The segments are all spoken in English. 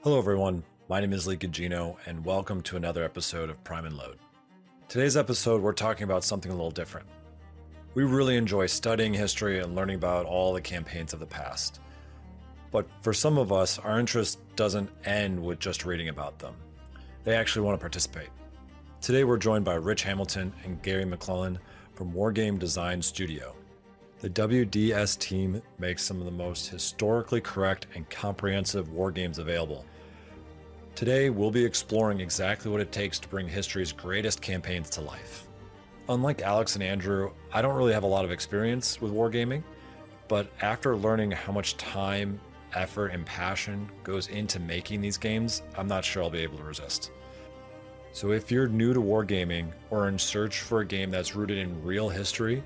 Hello everyone, my name is Lee Gugino, and welcome to another episode of Prime and Load. Today's episode, we're talking about something a little different. We really enjoy studying history and learning about all the campaigns of the past. But for some of us, our interest doesn't end with just reading about them. They actually want to participate. Today we're joined by Rich Hamilton and Gary McClellan from Wargame Design Studio. The WDS team makes some of the most historically correct and comprehensive wargames available. Today, we'll be exploring exactly what it takes to bring history's greatest campaigns to life. Unlike Alex and Andrew, I don't really have a lot of experience with wargaming, but after learning how much time, effort, and passion goes into making these games, I'm not sure I'll be able to resist. So if you're new to wargaming or in search for a game that's rooted in real history,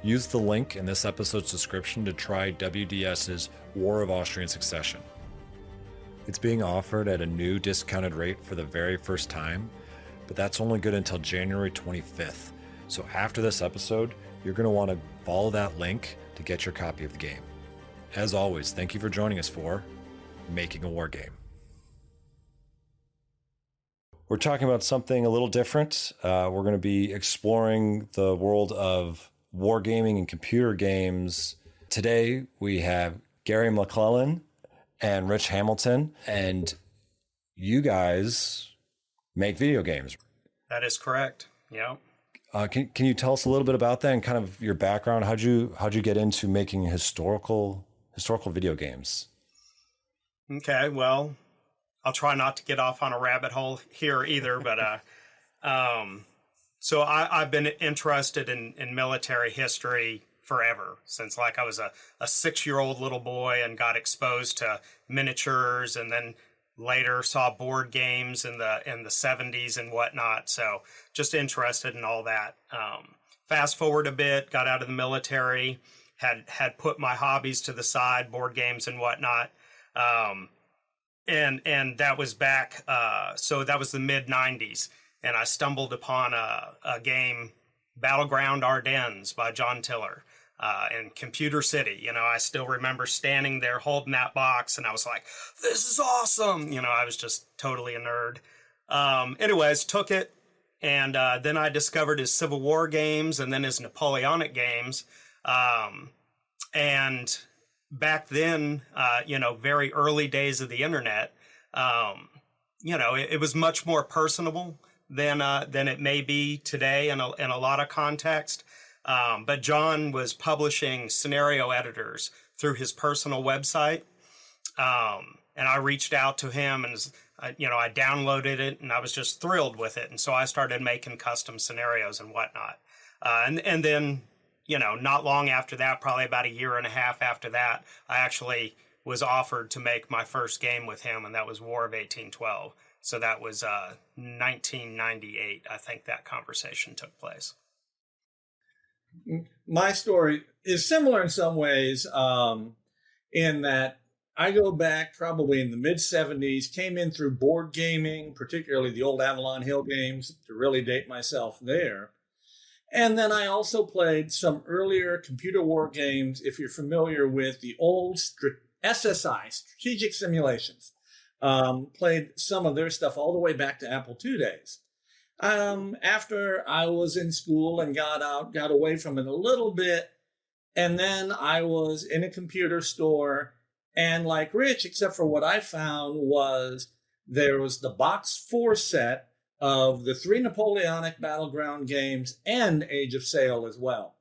use the link in this episode's description to try WDS's War of Austrian Succession. It's being offered at a new discounted rate for the very first time, but that's only good until January 25th. So after this episode, you're going to want to follow that link to get your copy of the game. As always, thank you for joining us for Making a Wargame. We're talking about something a little different. We're going to be exploring the world of wargaming and computer games. Today, we have Gary McClellan and Rich Hamilton, and you guys make video games. That is correct. Yeah. Can you tell us a little bit about that and kind of your background? How'd you get into making historical video games? Okay. Well, I'll try not to get off on a rabbit hole here either, but so I've been interested in military history forever, since like I was a 6-year-old little boy and got exposed to miniatures, and then later saw board games in the 70s and whatnot. So just interested in all that. Fast forward a bit, got out of the military, had put my hobbies to the side, board games and whatnot. And that was back, so that was the mid 90s. And I stumbled upon a game, Battleground Ardennes by John Tiller, in Computer City. You know, I still remember standing there holding that box, and I was like, this is awesome. You know, I was just totally a nerd. Anyways, took it, and then I discovered his Civil War games and then his Napoleonic games. And back then, very early days of the internet, it was much more personable than it may be today in a lot of context. But John was publishing scenario editors through his personal website. And I reached out to him and, I downloaded it and I was just thrilled with it. And so I started making custom scenarios and whatnot. And then, not long after that, probably about a year and a half after that, I actually was offered to make my first game with him, and that was War of 1812. So that was 1998, I think that conversation took place. My story is similar in some ways, in that I go back probably in the mid-70s, came in through board gaming, particularly the old Avalon Hill games, to really date myself there. And then I also played some earlier computer war games, if you're familiar with the old SSI, Strategic Simulations. Played some of their stuff all the way back to Apple II days. After I was in school and got away from it a little bit, and then I was in a computer store, and like Rich, except for what I found was there was the box 4 set of the 3 Napoleonic Battleground games and Age of Sail as well.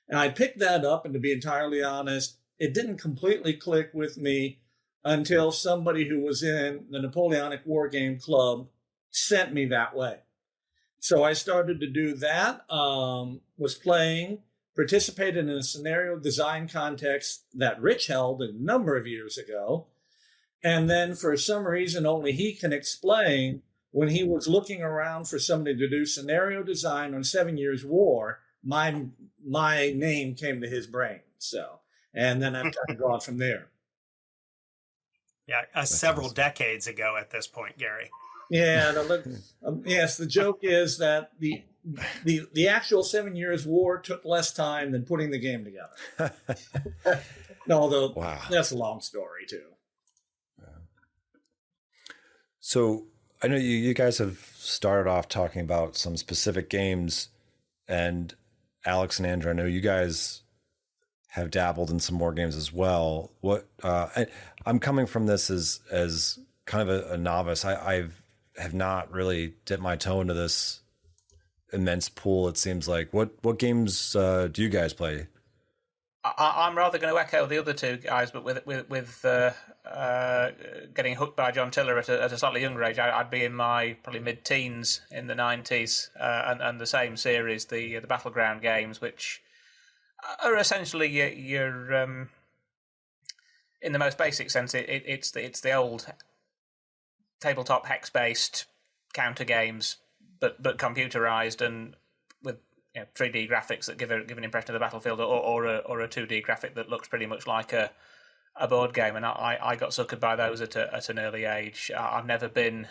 And I picked that up, and to be entirely honest, it didn't completely click with me until somebody who was in the Napoleonic Wargame Club sent me that way. So I started to do that, was playing, participated in a scenario design contest that Rich held a number of years ago. And then for some reason only he can explain, when he was looking around for somebody to do scenario design on 7 Years' War, my name came to his brain. So, and then I've kind of gone from there. Yeah, several decades ago at this point, Gary. Yeah, yes. The joke is that the actual 7 Years' War took less time than putting the game together. Although, wow, that's a long story too. So I know you guys have started off talking about some specific games, and Alex and Andrew, I know you guys have dabbled in some more games as well. I'm coming from this as kind of a novice. I have not really dipped my toe into this immense pool. It seems like what games do you guys play? I'm rather going to echo the other two guys, but with getting hooked by John Tiller at a slightly younger age. I'd be in my probably mid-teens in the 90s, and the same series, the Battleground games, which are essentially your in the most basic sense, it's the old tabletop hex-based counter games, but computerized and with 3D graphics that give an impression of the battlefield, or a 2D graphic that looks pretty much like a board game. And I got suckered by those at an early age. I've never been.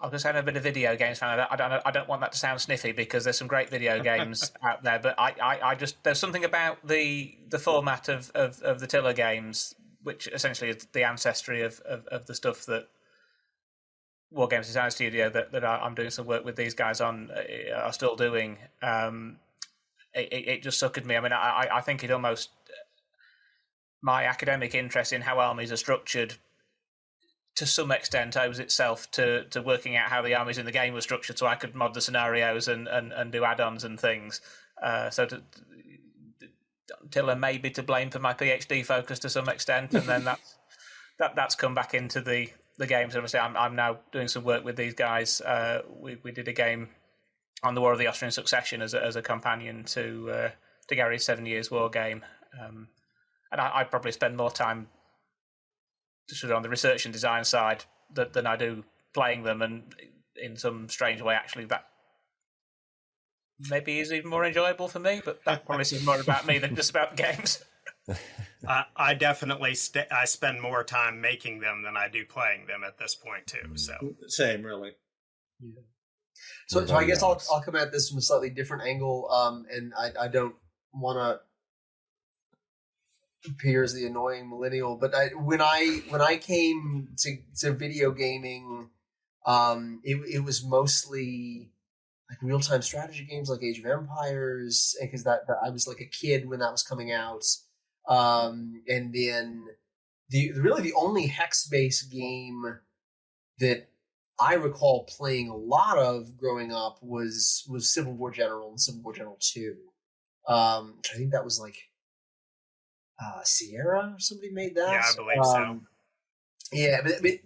I was going to say I've never been a video games fan. I don't want that to sound sniffy, because there's some great video games out there. But I just, there's something about the format of the Tiller games, which essentially is the ancestry of the stuff that Wargame Design Studio that I'm doing some work with these guys on are still doing. It just suckered me. I mean, I think it almost, my academic interest in how armies are structured to some extent owes itself to working out how the armies in the game were structured, so I could mod the scenarios and do add-ons and things. So Tiller may be to blame for my PhD focus to some extent, and then that's come back into the games. Obviously, I'm now doing some work with these guys. We did a game on the War of the Austrian Succession as a companion to Gary's 7 Years War game, and I probably spend more time sort of on the research and design side than I do playing them, and in some strange way, actually, that maybe is even more enjoyable for me. But that probably says more about me than just about the games. I definitely I spend more time making them than I do playing them at this point too. So same, really. Yeah. So I guess I'll come at this from a slightly different angle, and I don't want to appear as the annoying millennial, but when I came to video gaming, it was mostly like real-time strategy games like Age of Empires, because that I was like a kid when that was coming out. And then the only hex-based game that I recall playing a lot of growing up was Civil War General and Civil War General 2. I think that was like Sierra or somebody made that. Yeah, I believe so. Yeah, but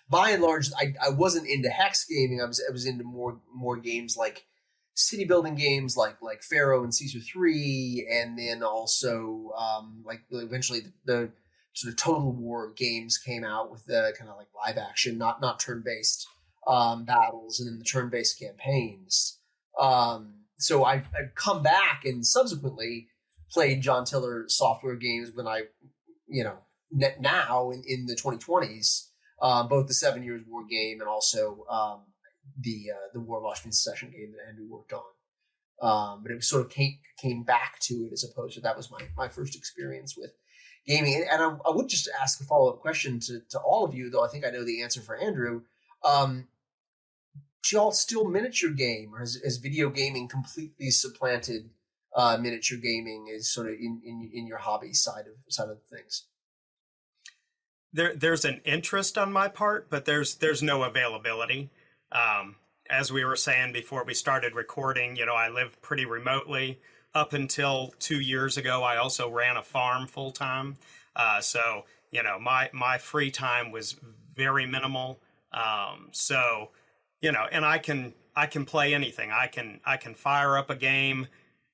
by and large, I wasn't into hex gaming. I was into more games like city building games like Pharaoh and Caesar 3, and then also like eventually the sort of Total War games came out with the kind of like live action, not turn based battles, and then the turn based campaigns. So I've come back and subsequently played John Tiller software games when I, now in the 2020s, both the 7 Years War game and also the War of Austrian Succession game that Andrew worked on. But it sort of came back to it, as opposed to that was my first experience with gaming. And I would just ask a follow-up question to all of you, though I think I know the answer for Andrew. Do y'all still miniature game, or has video gaming completely supplanted miniature gaming is sort of in your hobby side of things? There's an interest on my part, but there's no availability. As we were saying before we started recording, I live pretty remotely. Up until 2 years ago, I also ran a farm full time. So my free time was very minimal. And I can play anything. I can fire up a game,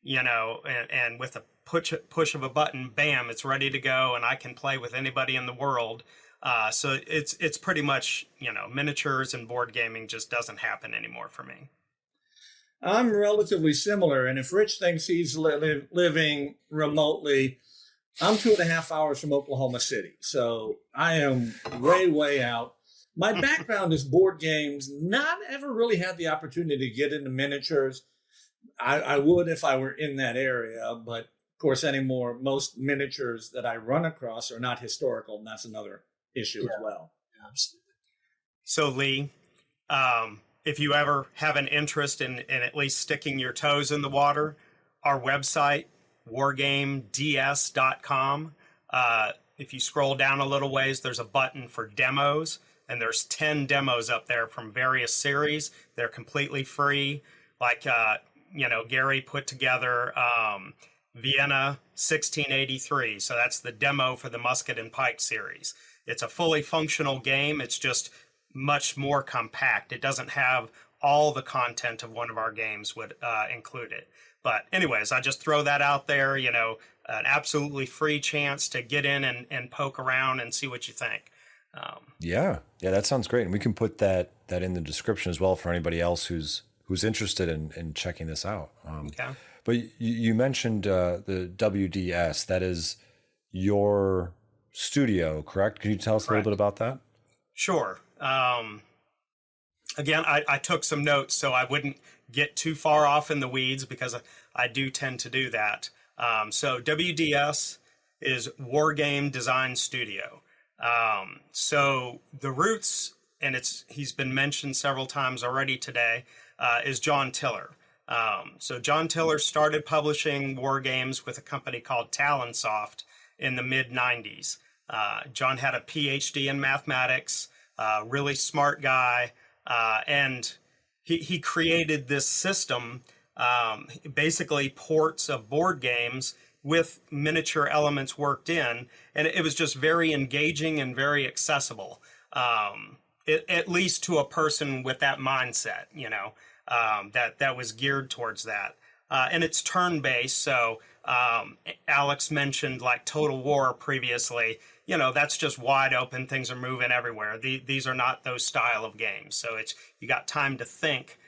and with a push of a button, bam, it's ready to go, and I can play with anybody in the world. So it's pretty much, miniatures and board gaming just doesn't happen anymore for me. I'm relatively similar, and if Rich thinks he's living remotely, I'm 2.5 hours from Oklahoma City, so I am way out. My background is board games. Not ever really had the opportunity to get into miniatures. I would if I were in that area, but of course anymore, most miniatures that I run across are not historical, and that's another issue as well. absolutely. So Lee, if you ever have an interest in at least sticking your toes in the water, our website, wargamedes.com. If you scroll down a little ways, there's a button for demos, and there's 10 demos up there from various series. They're completely free. Like, Gary put together Vienna 1683. So that's the demo for the Musket and Pike series. It's a fully functional game. It's just much more compact. It doesn't have all the content of one of our games would include it. But anyways, I just throw that out there, an absolutely free chance to get in and poke around and see what you think. Yeah, that sounds great. And we can put that in the description as well for anybody else who's interested in checking this out. Okay. But you mentioned the WDS. That is your studio, correct? Can you tell us a little bit about that? Sure. Again, I took some notes so I wouldn't get too far off in the weeds, because I do tend to do that. So WDS is Wargame Design Studio. So the roots, and he's been mentioned several times already today, is John Tiller. So John Tiller started publishing war games with a company called Talonsoft in the mid-90s. John had a PhD in mathematics, really smart guy, and he created this system, basically ports of board games with miniature elements worked in, and it was just very engaging and very accessible, at least to a person with that mindset, that was geared towards that. And it's turn-based, so Alex mentioned like Total War previously. That's just wide open. Things are moving everywhere. These are not those style of games. So you got time to think.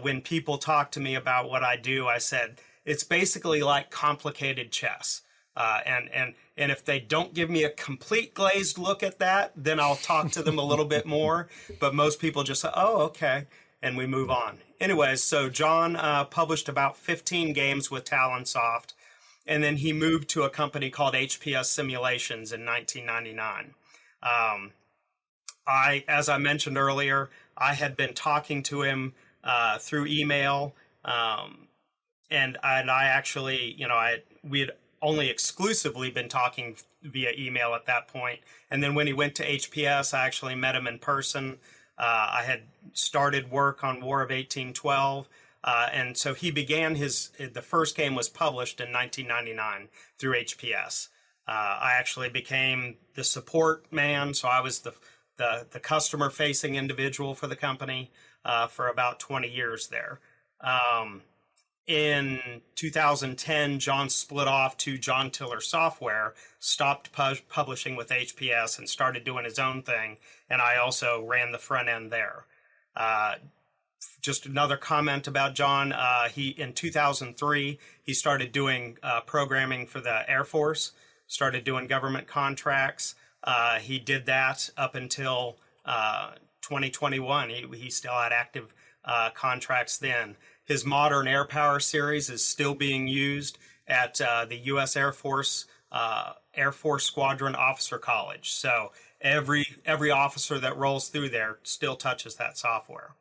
When people talk to me about what I do, I said, it's basically like complicated chess. And if they don't give me a complete glazed look at that, then I'll talk to them a little bit more. But most people just say, oh, okay. And we move on. Anyways, so John published about 15 games with Talonsoft. And then he moved to a company called HPS Simulations in 1999. As I mentioned earlier, I had been talking to him through email, and I actually, we had only exclusively been talking via email at that point. And then when he went to HPS, I actually met him in person. I had started work on War of 1812. And so he began the first game was published in 1999 through HPS. I actually became the support man, so I was the customer facing individual for the company for about 20 years there. In 2010, John split off to John Tiller Software, stopped publishing with HPS, and started doing his own thing. And I also ran the front end there. Just another comment about John. In 2003, he started doing programming for the Air Force, started doing government contracts. He did that up until 2021. He still had active contracts then. His Modern Air Power series is still being used at the U.S. Air Force Squadron Officer College. So every officer that rolls through there still touches that software.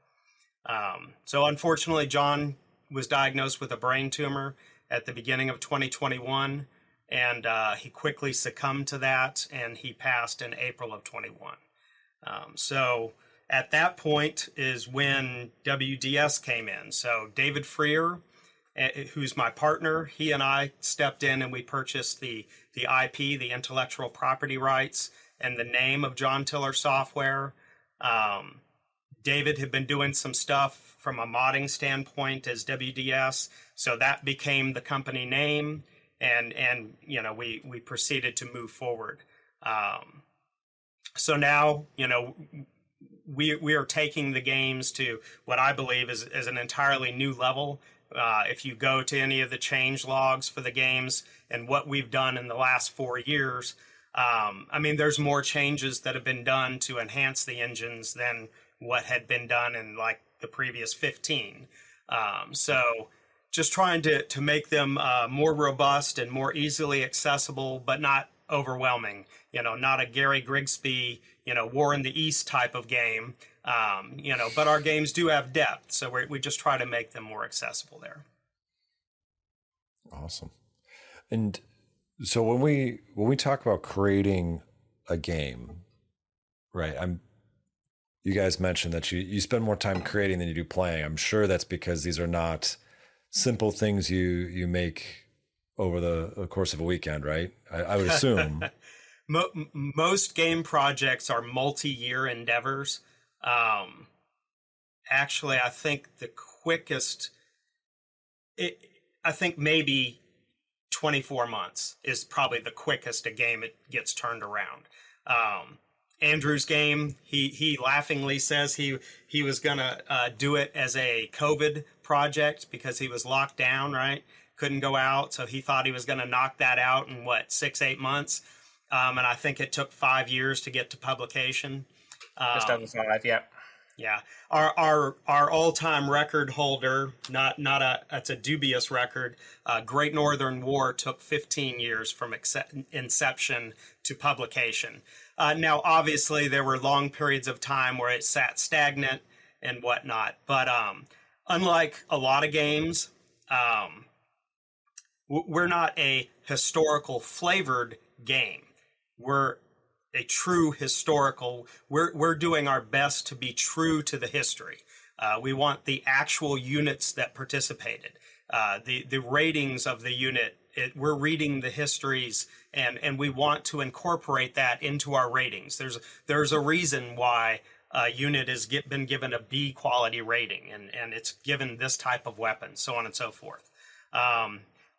So unfortunately, John was diagnosed with a brain tumor at the beginning of 2021, and he quickly succumbed to that, and he passed in April of 21. So at that point is when WDS came in. So David Freer, who's my partner, he and I stepped in and we purchased the IP, the intellectual property rights, and the name of John Tiller Software. David had been doing some stuff from a modding standpoint as WDS, so that became the company name, and we proceeded to move forward. So now, we are taking the games to what I believe is an entirely new level. If you go to any of the change logs for the games and what we've done in the last 4 years, there's more changes that have been done to enhance the engines than what had been done in like the previous 15. So just trying to make them more robust and more easily accessible, but not overwhelming. Not a Gary Grigsby, War in the East type of game. But our games do have depth, so we just try to make them more accessible there. Awesome. And so when we talk about creating a game, right? You guys mentioned that you spend more time creating than you do playing. I'm sure that's because these are not simple things you make over the course of a weekend, right? I would assume. Most game projects are multi-year endeavors. Actually, I think the quickest, I think maybe 24 months is probably the quickest a game it gets turned around. Andrew's game, he laughingly says he was gonna do it as a COVID project because he was locked down, right? Couldn't go out, so he thought he was gonna knock that out in 6-8 months, and I think it took 5 years to get to publication. Just over 5, yeah. Yeah, our all-time record holder, it's a dubious record. Great Northern War took 15 years from inception to publication. Now, obviously, there were long periods of time where it sat stagnant and whatnot. But unlike a lot of games, we're not a historical flavored game. We're a true historical. We're doing our best to be true to the history. We want the actual units that participated, the ratings of the unit. We're reading the histories, and we want to incorporate that into our ratings. There's a reason why a unit has been given a B quality rating, and it's given this type of weapon, so on and so forth.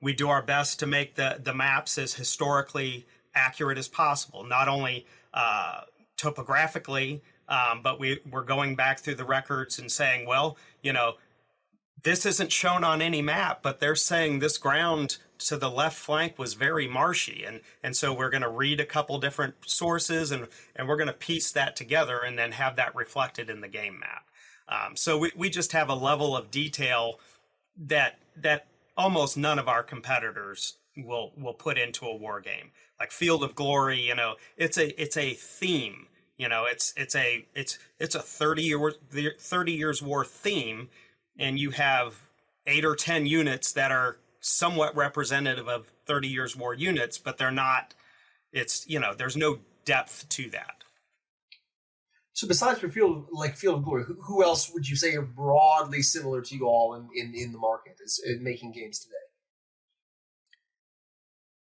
We do our best to make the maps as historically accurate as possible, not only topographically, but we're going back through the records and saying, well, this isn't shown on any map, but they're saying this ground to the left flank was very marshy. And so we're going to read a couple different sources and we're going to piece that together and then have that reflected in the game map. So we just have a level of detail that almost none of our competitors will put into a war game. Like Field of Glory, it's a theme. It's a 30 years war theme, and you have 8 or 10 units that are somewhat representative of 30 years war units, but they're not. There's no depth to that. So besides for Field of Glory, who else would you say are broadly similar to you all in the market in making games today?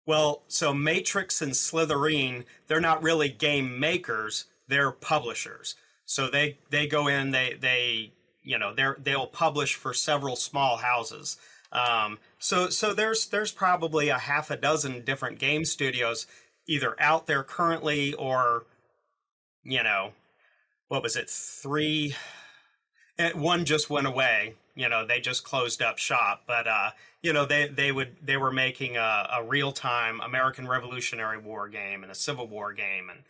Well, so Matrix and Slytherin, they're not really game makers, they're publishers. So they go in, they'll publish for several small houses. So there's probably a half a dozen different game studios either out there currently or, what was it, 3? And one just went away. They just closed up shop. But they were making a real-time American Revolutionary War game and a Civil War game, and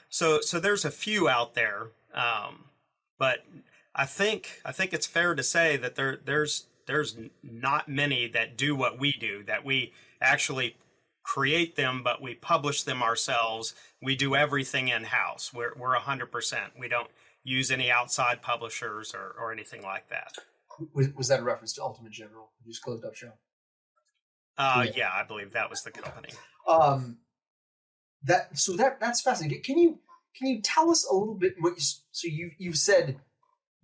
so there's a few out there. But I think it's fair to say that there's not many that do what we do. That we actually create them, but we publish them ourselves. We do everything in-house. We're 100%. We don't use any outside publishers or anything like that. Was that a reference to Ultimate General, who just closed up shop? Yeah, I believe that was the company. That's fascinating. Can you tell us a little bit more? So you've said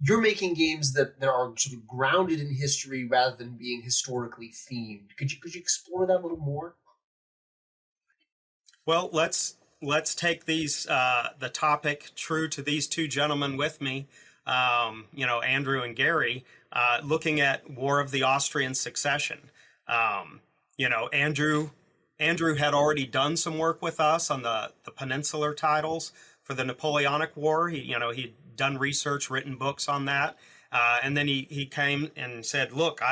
you're making games that are sort of grounded in history rather than being historically themed. Could you explore that a little more? Well, let's take the topic true to these two gentlemen with me, Andrew and Gary, looking at War of the Austrian Succession. Andrew had already done some work with us on the Peninsular titles for the Napoleonic War. He'd done research, written books on that, and then he came and said, "Look,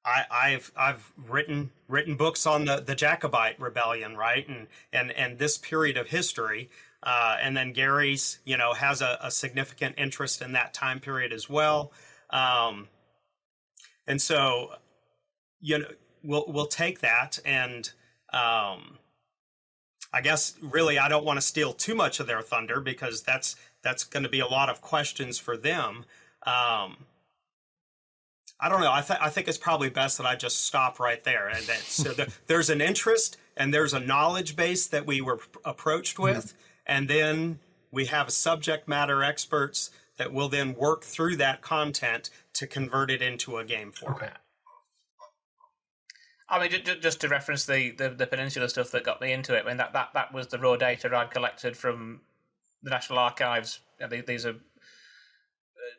I've written books on the Jacobite rebellion, right, and this period of history." And then Gary's, has a significant interest in that time period as well. And so, we'll take that and I guess really I don't want to steal too much of their thunder, because that's going to be a lot of questions for them. I don't know. I think it's probably best that I just stop right there. And there's an interest and there's a knowledge base that we were approached with, and then we have subject matter experts that will then work through that content to convert it into a game format. Okay. I mean, just to reference the Peninsula stuff that got me into it, I mean, that was the raw data I'd collected from the National Archives. You know, these are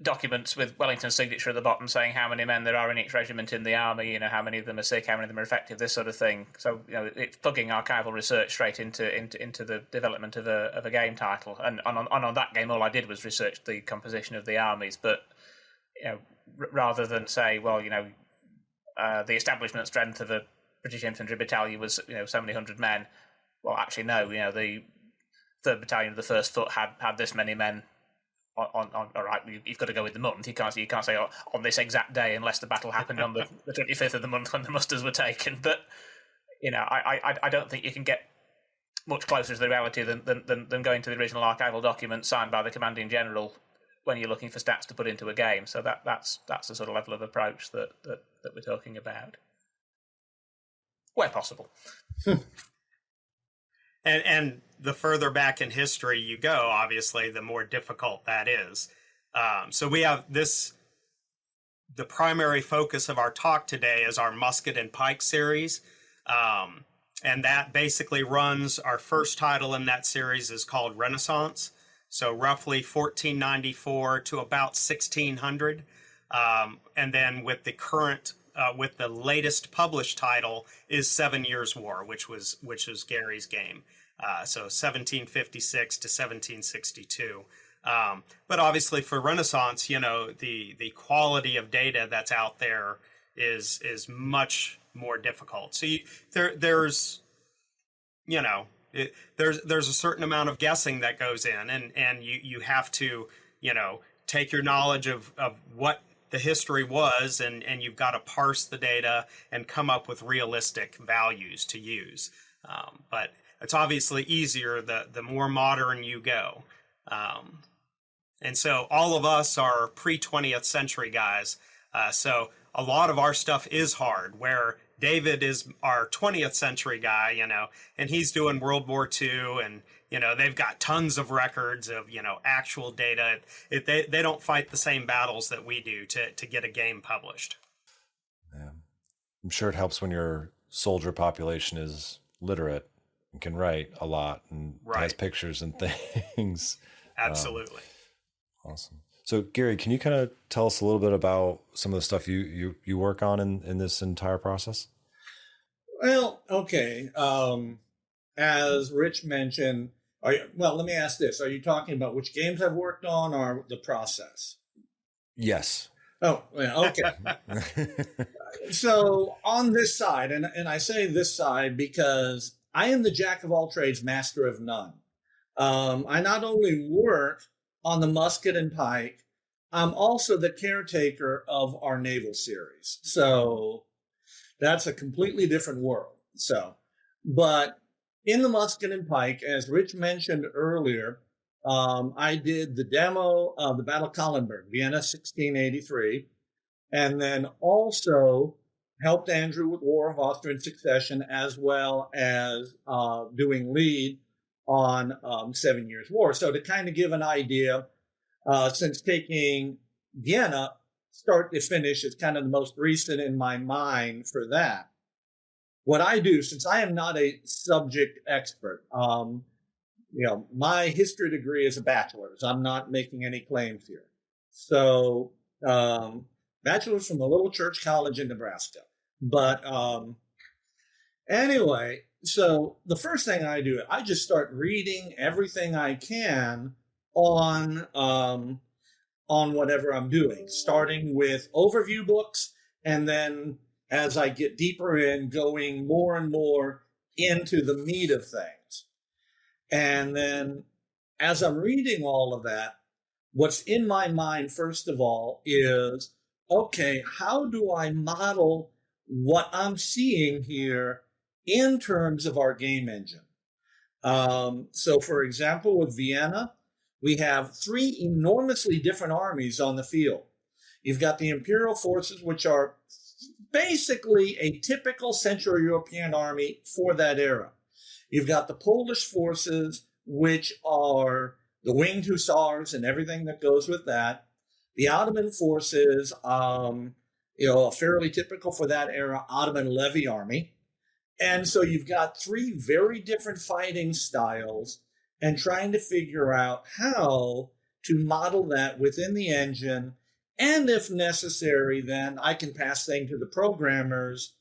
documents with Wellington's signature at the bottom saying how many men there are in each regiment in the army, you know, how many of them are sick, how many of them are effective, this sort of thing. So, you know, it's plugging archival research straight into the development of a game title. And on that game, all I did was research the composition of the armies. But, you know, rather than say, well, you know, the establishment strength of a British infantry battalion was, you know, so many hundred men. Well, actually, no. You know, the 3rd Battalion of the 1st Foot had this many men. On all right, you've got to go with the month. You can't say on this exact day, unless the battle happened on the 25th of the month when the musters were taken. But you know, I don't think you can get much closer to the reality than going to the original archival document signed by the commanding general when you're looking for stats to put into a game. So that's the sort of level of approach that we're talking about, where possible. And the further back in history you go, obviously, the more difficult that is. So we have the primary focus of our talk today is our musket and pike series. And that basically runs, our first title in that series is called Renaissance. So roughly 1494 to about 1600. And then with the current, with the latest published title is 7 Years' War, which is Gary's game. So 1756 to 1762. But obviously for Renaissance, you know, the quality of data that's out there is much more difficult. So there's a certain amount of guessing that goes in, and you have to, you know, take your knowledge of what the history was, and you've got to parse the data and come up with realistic values to use. But it's obviously easier the more modern you go. And so all of us are pre-20th century guys. So a lot of our stuff is hard, where David is our 20th century guy, you know, and he's doing World War II, and, you know, they've got tons of records of, you know, actual data. They don't fight the same battles that we do to get a game published. Yeah. I'm sure it helps when your soldier population is literate and can write a lot and has pictures and things. Absolutely. Awesome. So Gary, can you kind of tell us a little bit about some of the stuff you work on in this entire process? Well, okay. As Rich mentioned, let me ask this. Are you talking about which games I've worked on or the process? Yes. Oh, well, okay. So on this side, and I say this side because I am the jack of all trades, master of none. I not only work on the musket and pike, I'm also the caretaker of our naval series. So that's a completely different world. But in the musket and pike, as Rich mentioned earlier, I did the demo of the Battle of Kahlenberg, Vienna, 1683, and then also helped Andrew with War of Austrian Succession, as well as doing lead on 7 Years' War. So to kind of give an idea, since taking Vienna start to finish is kind of the most recent in my mind for that. What I do, since I am not a subject expert, my history degree is a bachelor's. I'm not making any claims here. So, bachelor's from a little church college in Nebraska. But anyway, so the first thing I do, I just start reading everything I can on whatever I'm doing, starting with overview books, and then as I get deeper in, going more and more into the meat of things. And then as I'm reading all of that, what's in my mind, first of all, is, okay, how do I model what I'm seeing here in terms of our game engine? So, for example, with Vienna, we have 3 enormously different armies on the field. You've got the Imperial forces, which are basically a typical Central European army for that era. You've got the Polish forces, which are the winged hussars and everything that goes with that. The Ottoman forces, a fairly typical for that era Ottoman levy army. And so you've got 3 very different fighting styles and trying to figure out how to model that within the engine. And if necessary, then I can pass things to the programmers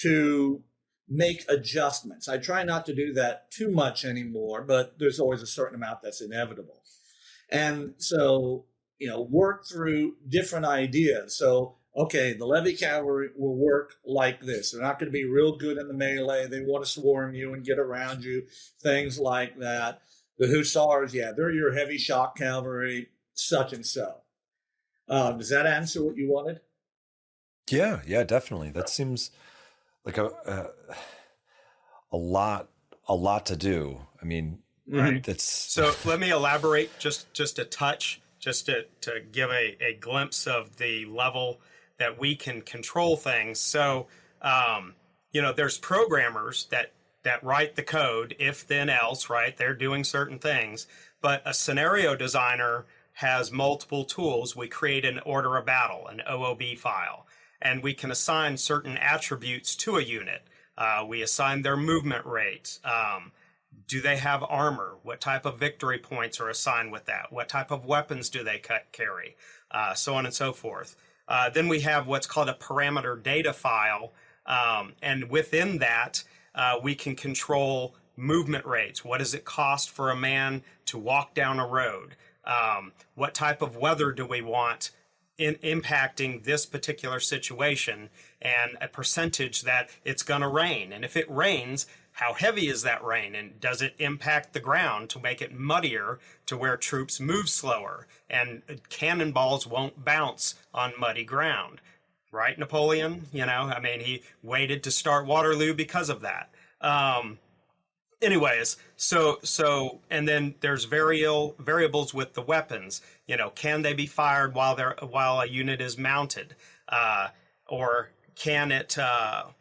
to make adjustments. I try not to do that too much anymore, but there's always a certain amount that's inevitable. And so, work through different ideas. So, okay, the levy cavalry will work like this. They're not going to be real good in the melee. They want to swarm you and get around you, things like that. The hussars, they're your heavy shock cavalry, such and so. Does that answer what you wanted? Yeah, definitely. That seems like a lot to do. I mean, right. That's so. Let me elaborate just a touch, just to give a glimpse of the level that we can control things. So, there's programmers that write the code, if then else, right? They're doing certain things, but a scenario designer has multiple tools. We create an order of battle, an OOB file, and we can assign certain attributes to a unit. We assign their movement rate. Do they have armor? What type of victory points are assigned with that? What type of weapons do they carry? So on and so forth. Then we have what's called a parameter data file, and within that, we can control movement rates. What does it cost for a man to walk down a road? What type of weather do we want in impacting this particular situation, and a percentage that it's going to rain? And if it rains, how heavy is that rain? And does it impact the ground to make it muddier to where troops move slower? And cannonballs won't bounce on muddy ground. Right, Napoleon? He waited to start Waterloo because of that. Anyways, so and then there's variables with the weapons. Can they be fired while a unit is mounted, or can it? At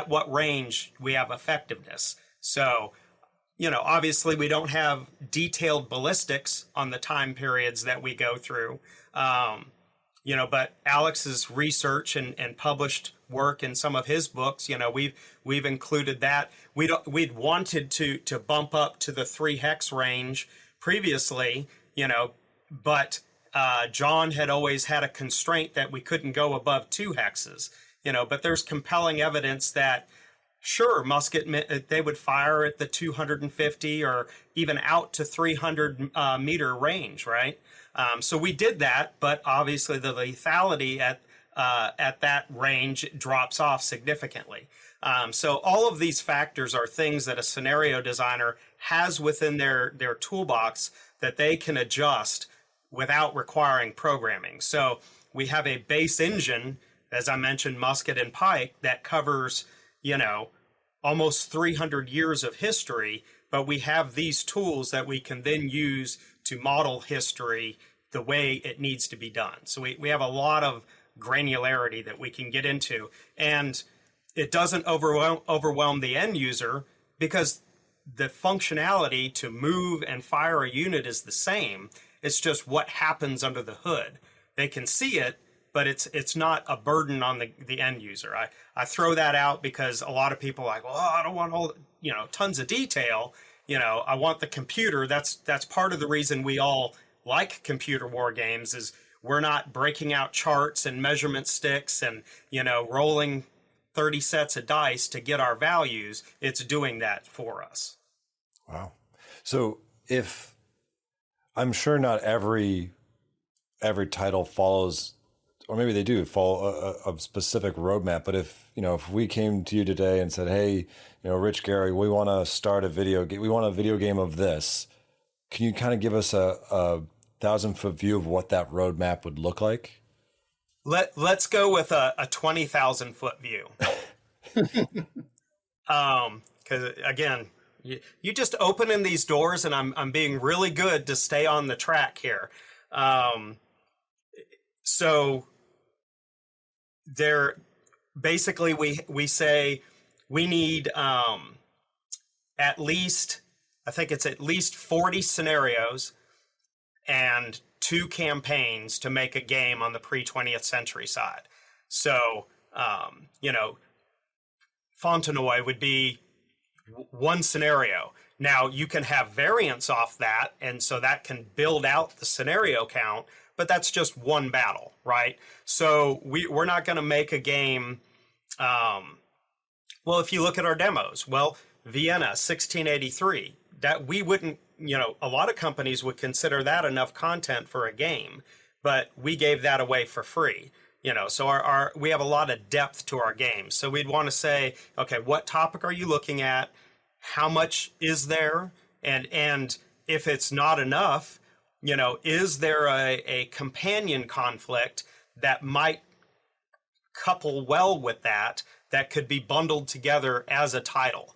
what range we have effectiveness? So, obviously we don't have detailed ballistics on the time periods that we go through. But Alex's research and published work in some of his books, we've included that. We'd wanted to bump up to the 3 hex range previously, but John had always had a constraint that we couldn't go above 2 hexes, but there's compelling evidence that sure, musket, they would fire at the 250 or even out to 300 meter range, right? So we did that, but obviously the lethality at that range drops off significantly. So all of these factors are things that a scenario designer has within their toolbox that they can adjust without requiring programming. So we have a base engine, as I mentioned, musket and pike, that covers, almost 300 years of history, but we have these tools that we can then use to model history the way it needs to be done. So we have a lot of granularity that we can get into, and it doesn't overwhelm the end user because the functionality to move and fire a unit is the same. It's just what happens under the hood. They can see it, but it's not a burden on the end user. I throw that out because a lot of people are like, well, I don't want all tons of detail. I want the computer. That's part of the reason we all like computer war games is we're not breaking out charts and measurement sticks and rolling 30 sets of dice to get our values. It's doing that for us. Wow. So if I'm sure not every title follows, or maybe they do follow a specific roadmap, but if we came to you today and said, hey, Rich, Gary, we want to start a video game, we want a video game of this, can you kind of give us a 1,000-foot view of what that roadmap would look like? Let's go with a 20,000-foot view. Because again, You just opening these doors, and I'm being really good to stay on the track here. So there, basically, we say we need at least, I think it's at least 40 scenarios and 2 campaigns to make a game on the pre-20th century side. So, Fontenoy would be one scenario. Now, you can have variants off that, and so that can build out the scenario count, but that's just one battle, right? So we're not going to make a game. Well, if you look at our demos, well, Vienna, 1683, that we wouldn't, a lot of companies would consider that enough content for a game, but we gave that away for free. So we have a lot of depth to our games. So we'd want to say, okay, what topic are you looking at? How much is there? And if it's not enough, is there a companion conflict that might couple well with that could be bundled together as a title?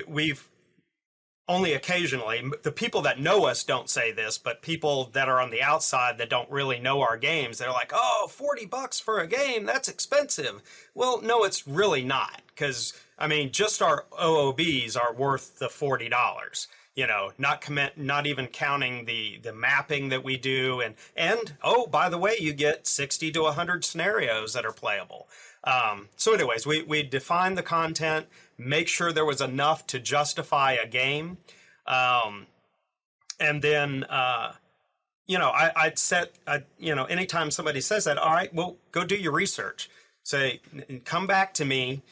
We've only occasionally, the people that know us don't say this, but people that are on the outside that don't really know our games, they're like, oh, $40 for a game, that's expensive. Well, no, it's really not, because just our OOBs are worth the $40. Not even counting the mapping that we do, and oh, by the way, you get 60 to 100 scenarios that are playable. So anyways, we define the content, make sure there was enough to justify a game. And then, I'd set, anytime somebody says that, all right, well, go do your research. Say, come back to me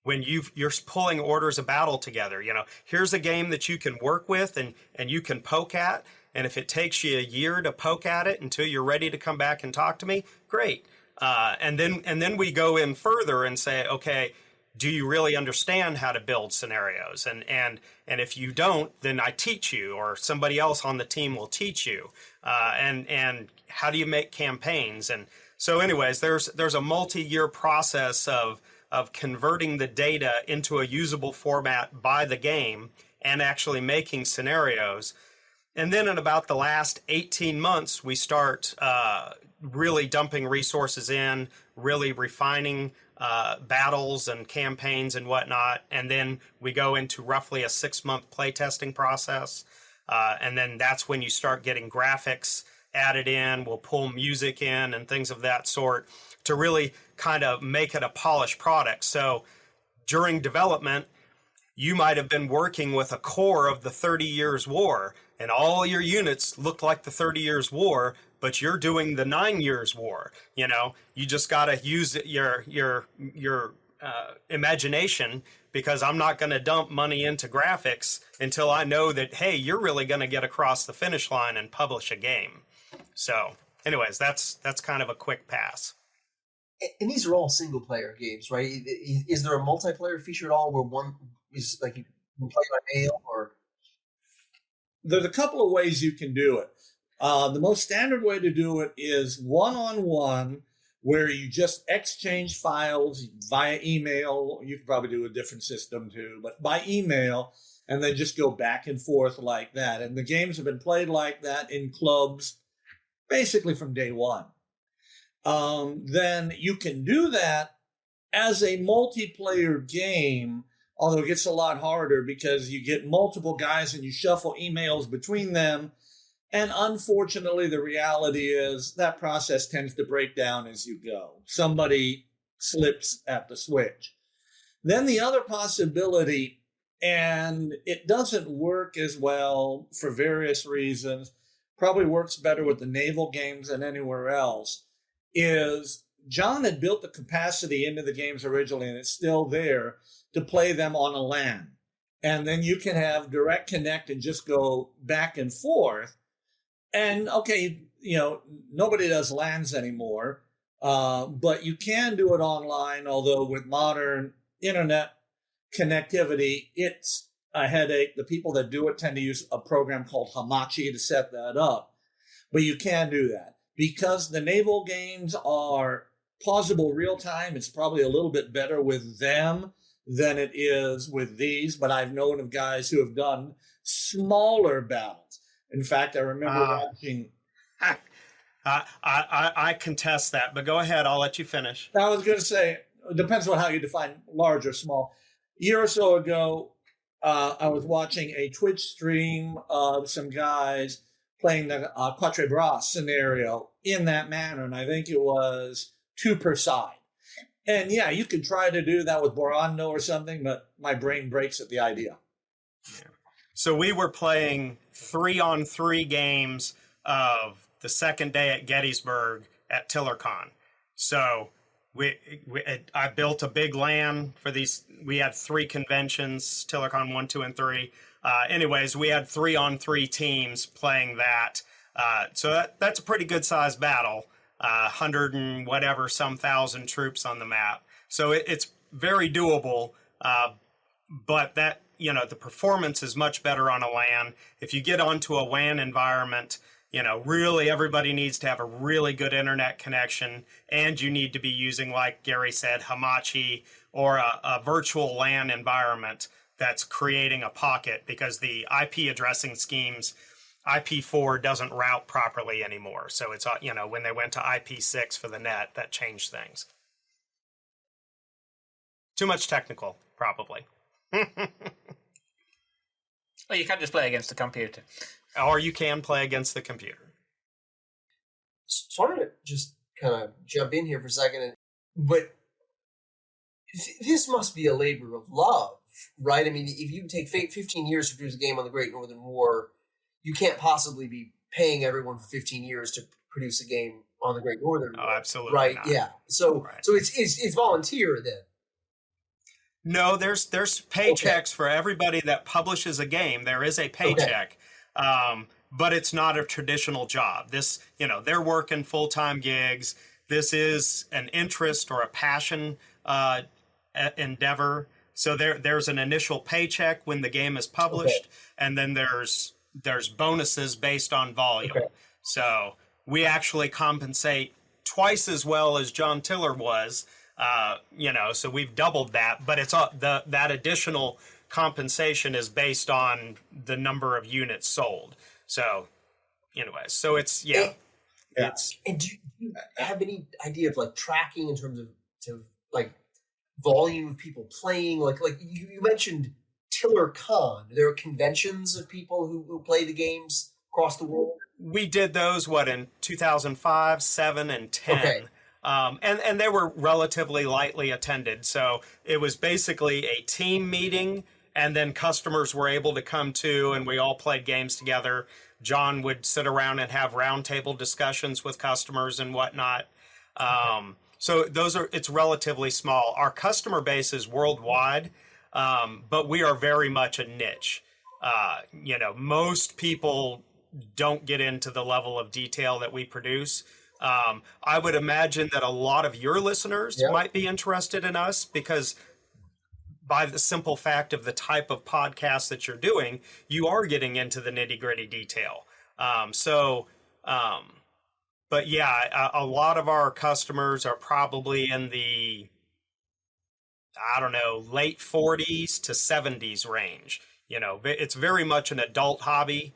when you're pulling orders of battle together. Here's a game that you can work with and you can poke at. And if it takes you a year to poke at it until you're ready to come back and talk to me, great. And then we go in further and say, okay, do you really understand how to build scenarios? And if you don't, then I teach you, or somebody else on the team will teach you. And how do you make campaigns? And so anyways, there's a multi-year process of converting the data into a usable format by the game and actually making scenarios. And then in about the last 18 months, we start really dumping resources in, really refining battles and campaigns and whatnot. And then we go into roughly a 6-month playtesting process. And then that's when you start getting graphics added in. We'll pull music in and things of that sort to really kind of make it a polished product. So during development, you might have been working with a core of the 30 Years' War, and all your units look like the 30 Years' War, but you're doing the 9 Years' War. You just got to use your imagination, because I'm not going to dump money into graphics until I know that, hey, you're really going to get across the finish line and publish a game. So anyways, that's kind of a quick pass. And these are all single player games, right? Is there a multiplayer feature at all where one is like you can play by mail, or? There's a couple of ways you can do it. The most standard way to do it is one-on-one, where you just exchange files via email. You could probably do a different system too, but by email, and then just go back and forth like that. And the games have been played like that in clubs basically from day one. Then you can do that as a multiplayer game, although it gets a lot harder because you get multiple guys and you shuffle emails between them. And unfortunately, the reality is that process tends to break down as you go. Somebody slips at the switch. Then the other possibility, and it doesn't work as well for various reasons, probably works better with the naval games than anywhere else, is John had built the capacity into the games originally, and it's still there, to play them on a LAN. And then you can have direct connect and just go back and forth. And okay, nobody does LANs anymore, but you can do it online, although with modern internet connectivity, it's a headache. The people that do it tend to use a program called Hamachi to set that up. But you can do that. Because the naval games are pausable real time, it's probably a little bit better with them than it is with these, but I've known of guys who have done smaller battles. In fact, I remember watching. I contest that, but go ahead. I'll let you finish. I was going to say, it depends on how you define large or small. A year or so ago, I was watching a Twitch stream of some guys playing the Quatre Bras scenario in that manner, and I think it was 2 per side. And yeah, you could try to do that with Borando or something, but my brain breaks at the idea. Yeah. So we were playing 3-on-3 games of the second day at Gettysburg at TillerCon. So I built a big LAN for these. We had 3 conventions, TillerCon 1, 2, and 3. Anyways, we had 3-on-3 teams playing that. So that's a pretty good sized battle. 100 and whatever, some thousand troops on the map. So it's very doable. But that, the performance is much better on a LAN. If you get onto a WAN environment, really everybody needs to have a really good internet connection, and you need to be using, like Gary said, Hamachi or a virtual LAN environment that's creating a pocket, because the IP addressing schemes, IP4 doesn't route properly anymore. So it's, when they went to IP6 for the net, that changed things. Too much technical, probably. Well, you can't just play against the computer. Or you can play against the computer. So I'm going to just kind of jump in here for a second. But this must be a labor of love, right? I mean, if you take 15 years to produce a game on the Great Northern War, you can't possibly be paying everyone for 15 years to produce a game on the Great Northern War. Oh, absolutely right? not. Yeah. So right. So it's volunteer then. No, there's paychecks for everybody that publishes a game. There is a paycheck, but it's not a traditional job. This, they're working full-time gigs. This is an interest or a passion endeavor. So there's an initial paycheck when the game is published, and then there's bonuses based on volume. Okay. So we actually compensate twice as well as John Tiller was. So we've doubled that, but it's that additional compensation is based on the number of units sold. So, anyways, so it's it's. And do you have any idea of tracking in terms of volume of people playing? Like you mentioned TillerCon. There are conventions of people who play the games across the world. We did those in 2005, 7, and 10. Okay. And they were relatively lightly attended. So it was basically a team meeting, and then customers were able to come to, and we all played games together. John would sit around and have roundtable discussions with customers and whatnot. So it's relatively small. Our customer base is worldwide, but we are very much a niche. Most people don't get into the level of detail that we produce. I would imagine that a lot of your listeners might be interested in us, because by the simple fact of the type of podcast that you're doing, you are getting into the nitty-gritty detail. But yeah, a lot of our customers are probably in the, late 40s to 70s range. It's very much an adult hobby.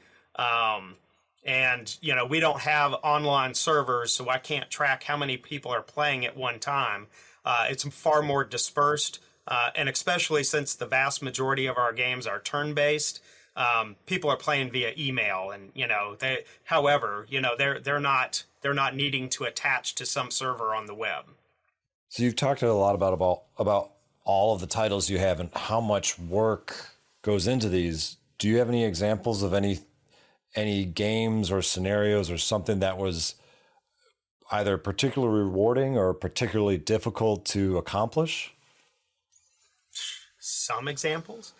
And, we don't have online servers, so I can't track how many people are playing at one time. It's far more dispersed. And especially since the vast majority of our games are turn-based, people are playing via email, and they're not needing to attach to some server on the web. So you've talked a lot about all of the titles you have and how much work goes into these. Do you have any examples of any games or scenarios or something that was either particularly rewarding or particularly difficult to accomplish? Some examples.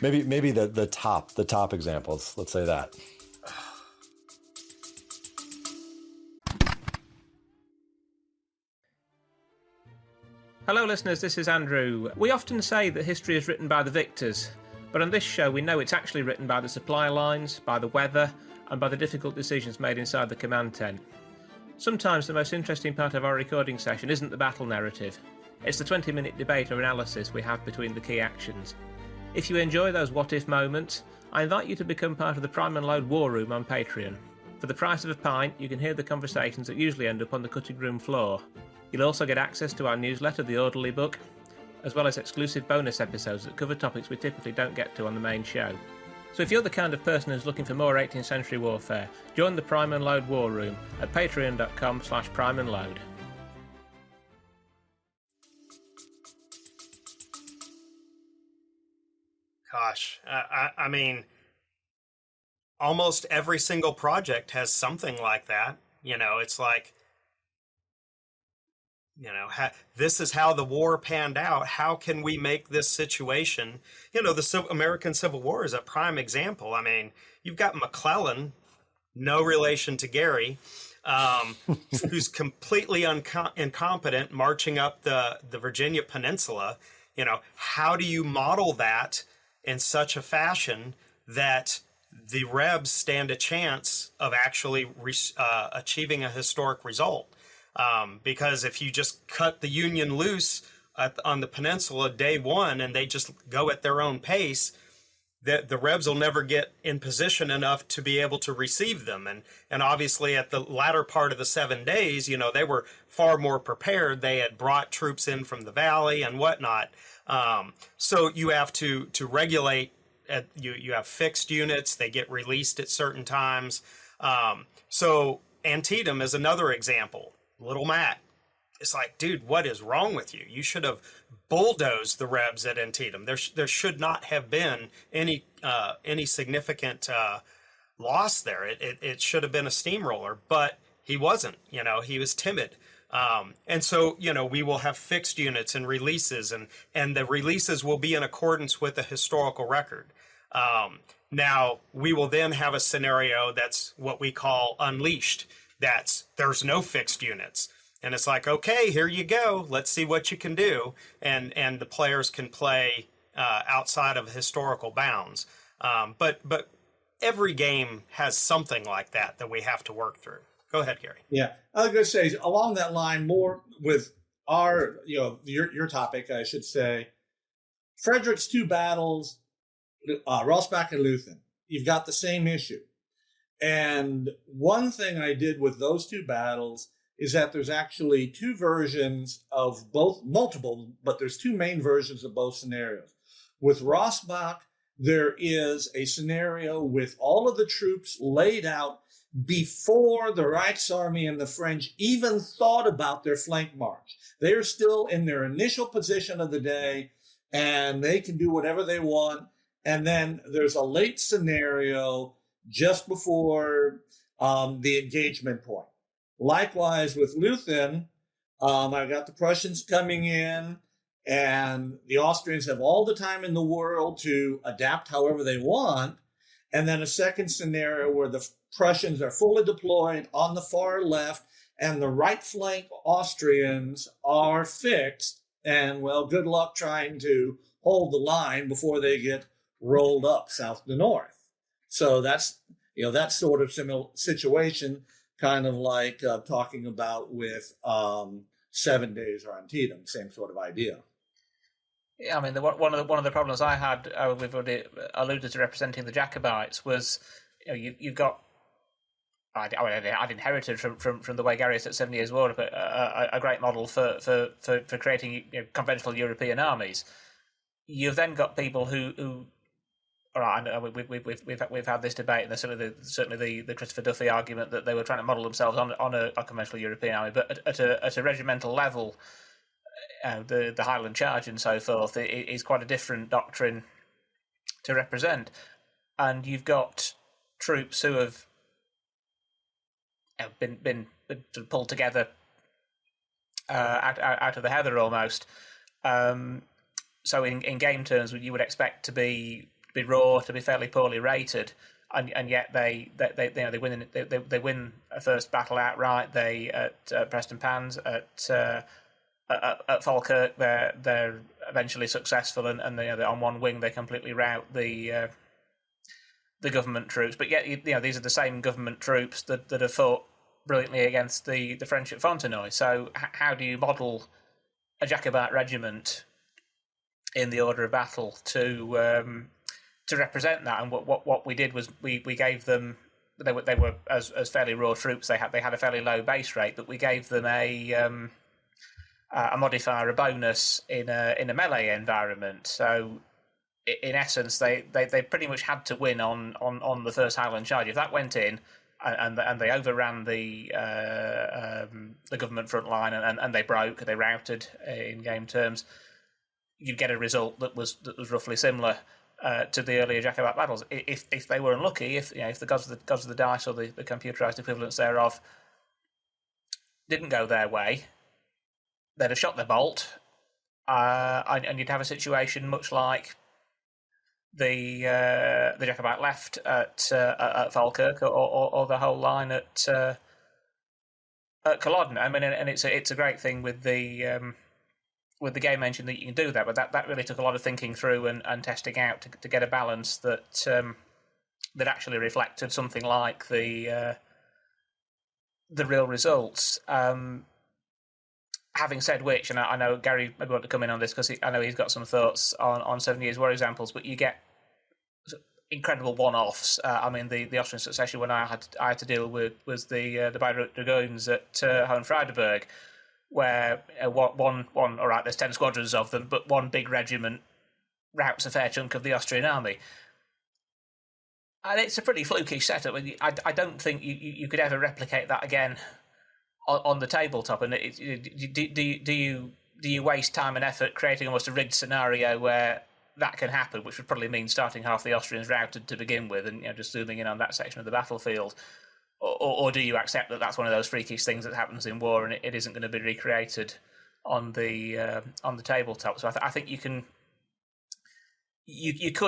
Maybe the top examples. Let's say that. Hello listeners, this is Andrew. We often say that history is written by the victors, but on this show we know it's actually written by the supply lines, by the weather, and by the difficult decisions made inside the command tent. Sometimes the most interesting part of our recording session isn't the battle narrative, It's the 20-minute debate or analysis we have between the key actions. If you enjoy those what-if moments, I invite you to become part of the Prime and Load War Room on Patreon. For the price of a pint, you can hear the conversations that usually end up on the cutting room floor. You'll also get access to our newsletter, The Orderly Book, as well as exclusive bonus episodes that cover topics we typically don't get to on the main show. So if you're the kind of person who's looking for more 18th century warfare, join the Prime and Load War Room at patreon.com/primeandload. Gosh, I mean, almost every single project has something like that. It's like, this is how the war panned out. How can we make this situation? The American Civil War is a prime example. I mean, you've got McClellan, no relation to Gary, who's completely incompetent marching up the Virginia Peninsula. How do you model that in such a fashion that the Rebs stand a chance of actually achieving a historic result? Because if you just cut the Union loose on the peninsula day one and they just go at their own pace, the Rebs will never get in position enough to be able to receive them. And obviously at the latter part of the 7 days, they were far more prepared. They had brought troops in from the valley and whatnot. So you have to regulate. You have fixed units. They get released at certain times. So Antietam is another example. Little Mac, it's like, dude, what is wrong with you? You should have bulldozed the Rebs at Antietam. There should not have been any significant loss there. It should have been a steamroller, but he wasn't. He was timid. And so, we will have fixed units and releases, and the releases will be in accordance with the historical record. Now, we will then have a scenario that's what we call unleashed. There's no fixed units. And it's like, okay, here you go. Let's see what you can do. And the players can play outside of historical bounds. But every game has something like that we have to work through. Go ahead, Gary. Yeah, I was going to say along that line, more with our, your topic, I should say, Frederick's two battles, Rossbach and Leuthen. You've got the same issue. And one thing I did with those two battles is that there's actually two versions of multiple, but there's two main versions of both scenarios. With Rossbach, there is a scenario with all of the troops laid out before the Reichsarmy and the French even thought about their flank march. They are still in their initial position of the day, and they can do whatever they want. And then there's a late scenario just before the engagement point. Likewise, with Leuthen, I got the Prussians coming in, and the Austrians have all the time in the world to adapt however they want. And then a second scenario where the Prussians are fully deployed on the far left, and the right flank Austrians are fixed. And, well, good luck trying to hold the line before they get rolled up south to north. So that's, that sort of similar situation, kind of like talking about with 7 days or Antietam, same sort of idea. Yeah, I mean, one of the problems I had, we've already alluded to representing the Jacobites, was you've got. I'd inherited from the way Gary set 7 Years' War a great model for creating conventional European armies. You've then got people who all right, I know we've had this debate, and certainly the Christopher Duffy argument that they were trying to model themselves on a conventional European army, but at a regimental level, the Highland Charge and so forth is quite a different doctrine to represent, and you've got troops who have been pulled together out of the heather almost. So in game terms, you would expect to be raw, to be fairly poorly rated, and yet they win a first battle outright. They at Prestonpans, at Falkirk, they're eventually successful, and they're on one wing they completely rout the government troops. But yet these are the same government troops that have fought brilliantly against the French at Fontenoy. So how do you model a Jacobite regiment in the order of battle to represent that. And what we did was we gave them, they were as fairly raw troops. They had a fairly low base rate, but we gave them a modifier, a bonus in a melee environment. So in essence, they pretty much had to win on the first Highland charge. If that went in, and they overran the government front line, and they routed in game terms, you'd get a result that was roughly similar to the earlier Jacobite battles. If they were unlucky, if the gods of the dice or the computerized equivalents thereof didn't go their way, they'd have shot their bolt, and you'd have a situation much like the Jacobite left at Falkirk, or the whole line at Culloden. I mean, and it's a great thing with the game engine that you can do that, but that really took a lot of thinking through and testing out to get a balance that actually reflected something like the real results. Having said which, and I know Gary maybe want to come in on this because I know he's got some thoughts on 7 Years' War examples, but you get incredible one-offs. I mean, the Austrian succession one I had to deal with was the Bayreuth Dragoons at Hohenfreiberg, where one all right, there's 10 squadrons of them, but one big regiment routs a fair chunk of the Austrian army. And it's a pretty fluky setup. I don't think you could ever replicate that again on the tabletop. And do you waste time and effort creating almost a rigged scenario where that can happen, which would probably mean starting half the Austrians routed to begin with, and just zooming in on that section of the battlefield, or do you accept that that's one of those freakish things that happens in war and it isn't going to be recreated on the tabletop? So I think you could,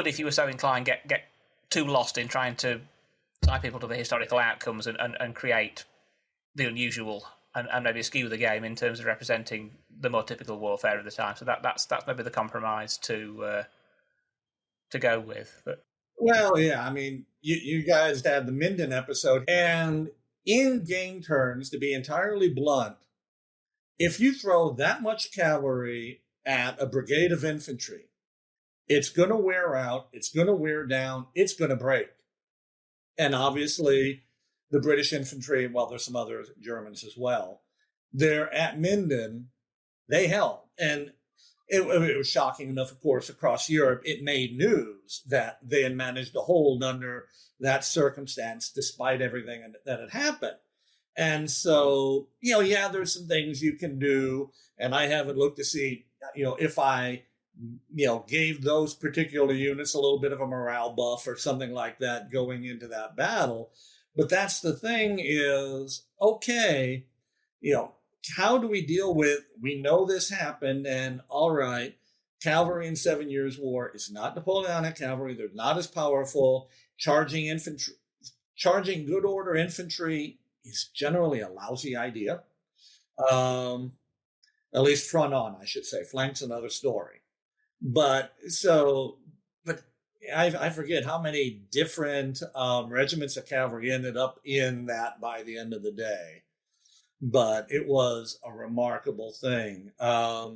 if you were so inclined, get too lost in trying to tie people to the historical outcomes and create the unusual and maybe skew the game in terms of representing the more typical warfare of the time. So that's maybe the compromise to go with. But well, yeah, I mean, you guys had the Minden episode, and in game terms, to be entirely blunt, if you throw that much cavalry at a brigade of infantry, it's going to wear out, it's going to wear down, it's going to break. And obviously, the British infantry, well, there's some other Germans as well, they're at Minden, they held. And it was shocking enough, of course, across Europe. It made news that they had managed to hold under that circumstance despite everything that had happened. And so, yeah, there's some things you can do. And I haven't looked to see, if I, gave those particular units a little bit of a morale buff or something like that going into that battle. But that's the thing is, okay, how do we deal with, we know this happened, and all right, cavalry in 7 Years' War is not Napoleonic cavalry. They're not as powerful. Charging good order infantry is generally a lousy idea. At least front on, I should say. Flank's another story. But I forget how many different regiments of cavalry ended up in that by the end of the day. But it was a remarkable thing. I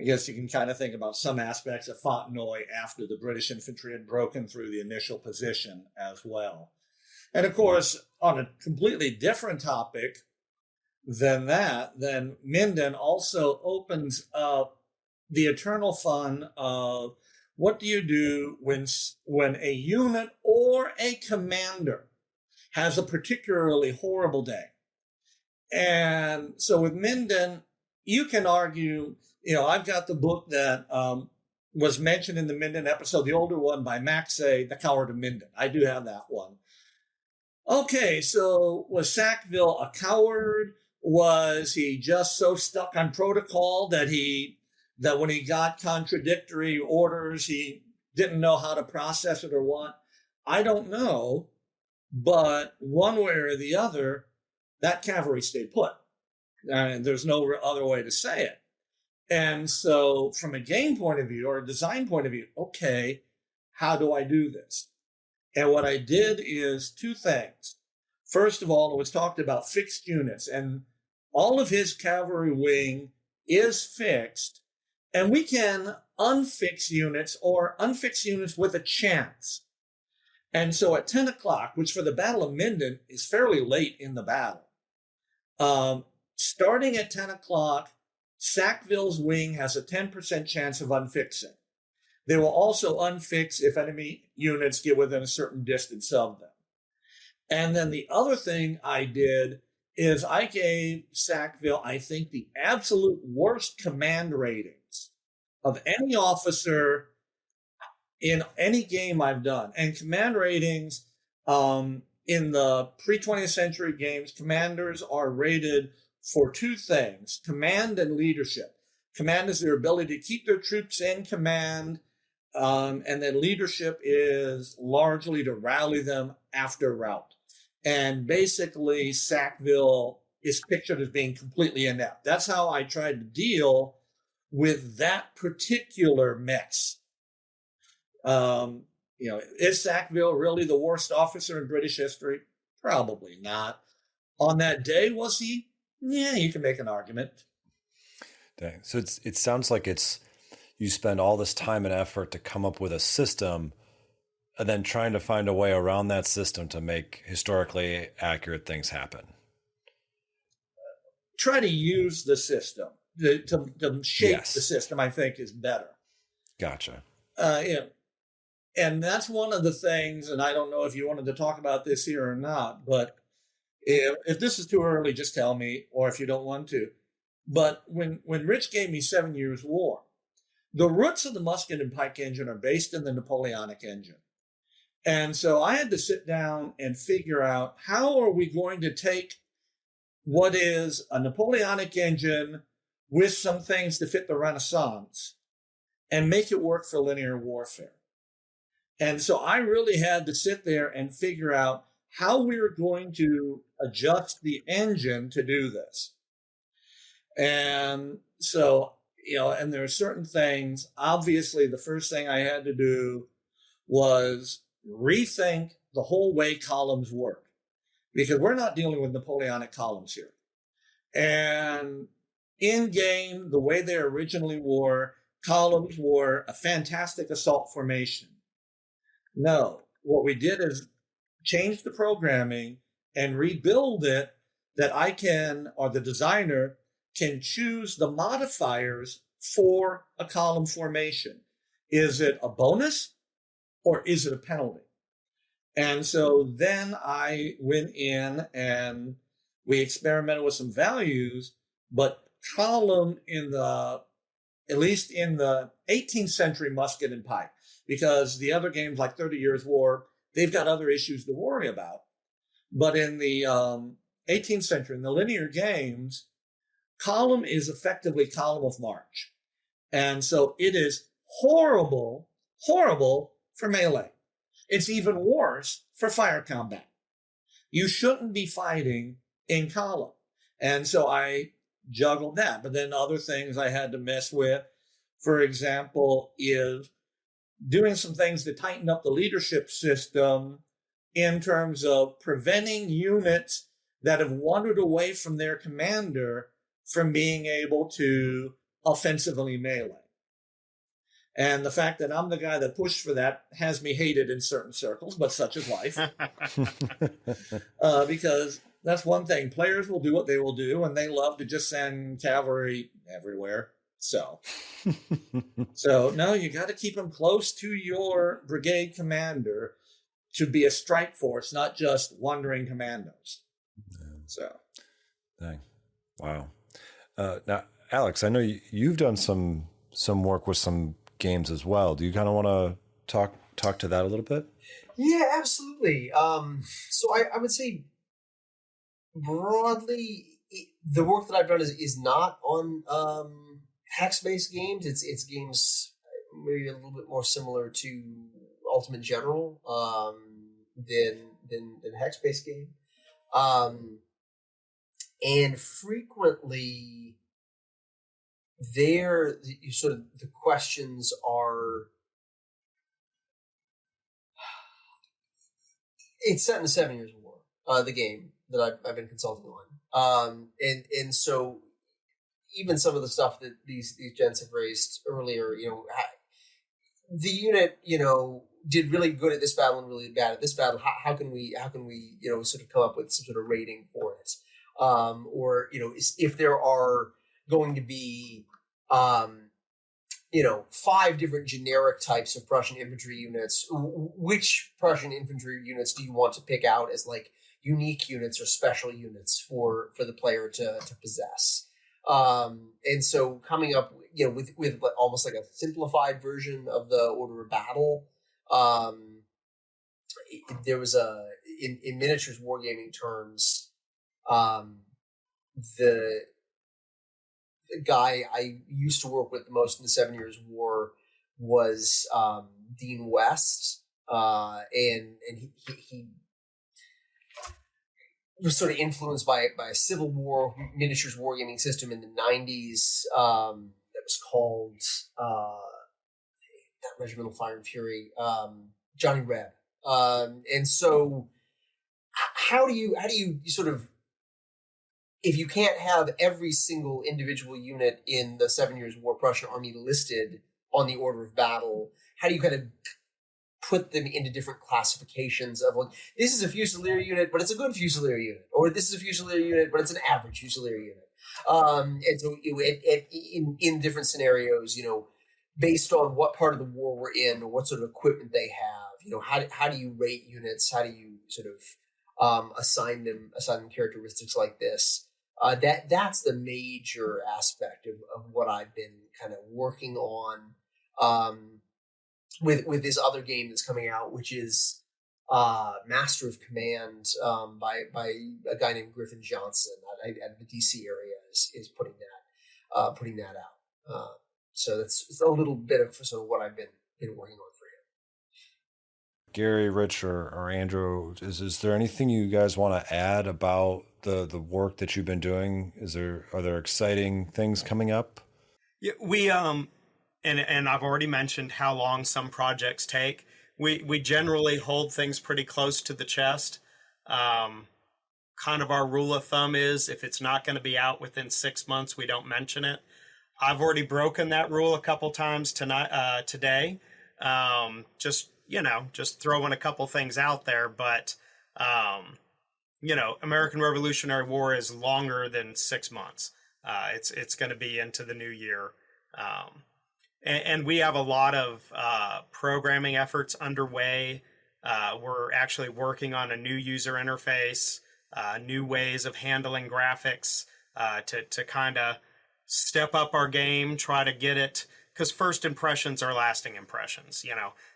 guess you can kind of think about some aspects of Fontenoy after the British infantry had broken through the initial position as well. And of course, on a completely different topic than that, then Minden also opens up the eternal fun of what do you do when a unit or a commander has a particularly horrible day. And so with Minden, you can argue, I've got the book that was mentioned in the Minden episode, the older one by Maxe, The Coward of Minden. I do have that one. Okay, so was Sackville a coward? Was he just so stuck on protocol that when he got contradictory orders, he didn't know how to process it or what? I don't know, but one way or the other, that cavalry stayed put. And there's no other way to say it. And so from a game point of view or a design point of view, okay, how do I do this? And what I did is two things. First of all, it was talked about fixed units, and all of his cavalry wing is fixed, and we can unfix units or unfix units with a chance. And so at 10 o'clock, which for the Battle of Minden is fairly late in the battle, starting at 10 o'clock, Sackville's wing has a 10% chance of unfixing. They will also unfix if enemy units get within a certain distance of them. And then the other thing I did is I gave Sackville, I think, the absolute worst command ratings of any officer in any game I've done. And command ratings in the pre-20th century games, commanders are rated for two things: command and leadership. Command is their ability to keep their troops in command, and then leadership is largely to rally them after rout. And basically, Sackville is pictured as being completely inept. That's how I tried to deal with that particular mess. Is Sackville really the worst officer in British history? Probably not. On that day, was he? Yeah, you can make an argument. Dang. So it sounds like you spend all this time and effort to come up with a system, and then trying to find a way around that system to make historically accurate things happen. Try to use the system to shape the system, I think, is better. Gotcha. And that's one of the things, and I don't know if you wanted to talk about this here or not, but if this is too early, just tell me, or if you don't want to. But when Rich gave me 7 Years' War, the roots of the musket and pike engine are based in the Napoleonic engine. And so I had to sit down and figure out, how are we going to take what is a Napoleonic engine with some things to fit the Renaissance and make it work for linear warfare. And so I really had to sit there and figure out how we were going to adjust the engine to do this. And so, and there are certain things. Obviously, the first thing I had to do was rethink the whole way columns work, because we're not dealing with Napoleonic columns here. And in game, the way they originally were, columns were a fantastic assault formation. No, what we did is change the programming and rebuild it that I can, or the designer can choose the modifiers for a column formation. Is it a bonus or is it a penalty? And so then I went in and we experimented with some values, but column at least in the 18th century musket and pike, because the other games like 30 Years' War, they've got other issues to worry about. But in the 18th century, in the linear games, column is effectively column of march. And so it is horrible for melee. It's even worse for fire combat. You shouldn't be fighting in column. And so I juggled that. But then other things I had to mess with, for example, is doing some things to tighten up the leadership system in terms of preventing units that have wandered away from their commander from being able to offensively melee. And the fact that I'm the guy that pushed for that has me hated in certain circles, but such is life. Because that's one thing. Players will do what they will do, and they love to just send cavalry everywhere. So no, you got to keep them close to your brigade commander to be a strike force, not just wandering commandos. Yeah. So, dang, wow. Now, Alex, I know you've done some work with some games as well. Do you kind of want to talk to that a little bit? Yeah, absolutely. So I would say broadly, the work that I've done is not on hex-based games. It's games maybe a little bit more similar to Ultimate General than hex-based game. And frequently, there sort of the questions are. It's set in the 7 Years' War, the game that I've been consulting on, and so even some of the stuff that these gents have raised earlier, the unit, did really good at this battle and really bad at this battle. How can we, sort of come up with some sort of rating for it? Or, if there are going to be, 5 different generic types of Prussian infantry units, which Prussian infantry units do you want to pick out as like unique units or special units for the player to possess? And so coming up, with almost like a simplified version of the order of battle. There was in miniatures wargaming terms, the guy I used to work with the most in the 7 Years' War was Dean West, and he was sort of influenced by a Civil War miniatures wargaming system in the 90s that was called not Regimental Fire and Fury, Johnny Reb. And so how do you sort of, if you can't have every single individual unit in the 7 Years' War Prussian army listed on the order of battle, how do you kind of put them into different classifications of, like, this is a Fusilier unit, but it's a good Fusilier unit, or this is a Fusilier unit, but it's an average Fusilier unit. And so in different scenarios, based on what part of the war we're in or what sort of equipment they have, how do you rate units? How do you sort of assign them characteristics like this? That's the major aspect of what I've been kind of working on with this other game that's coming out, which is Master of Command by a guy named Griffin Johnson at the DC area is putting that out. So it's a little bit of sort of what I've been working on for you. Gary, Rich, or Andrew, is there anything you guys want to add about the work that you've been doing? Are there exciting things coming up? Yeah, we and I've already mentioned how long some projects take. We generally hold things pretty close to the chest. Kind of our rule of thumb is if it's not going to be out within 6 months, we don't mention it. I've already broken that rule a couple times today. Just throwing a couple things out there, but American Revolutionary War is longer than 6 months. It's going to be into the new year. And we have a lot of programming efforts underway. We're actually working on a new user interface, new ways of handling graphics to kind of step up our game, try to get it, because first impressions are lasting impressions.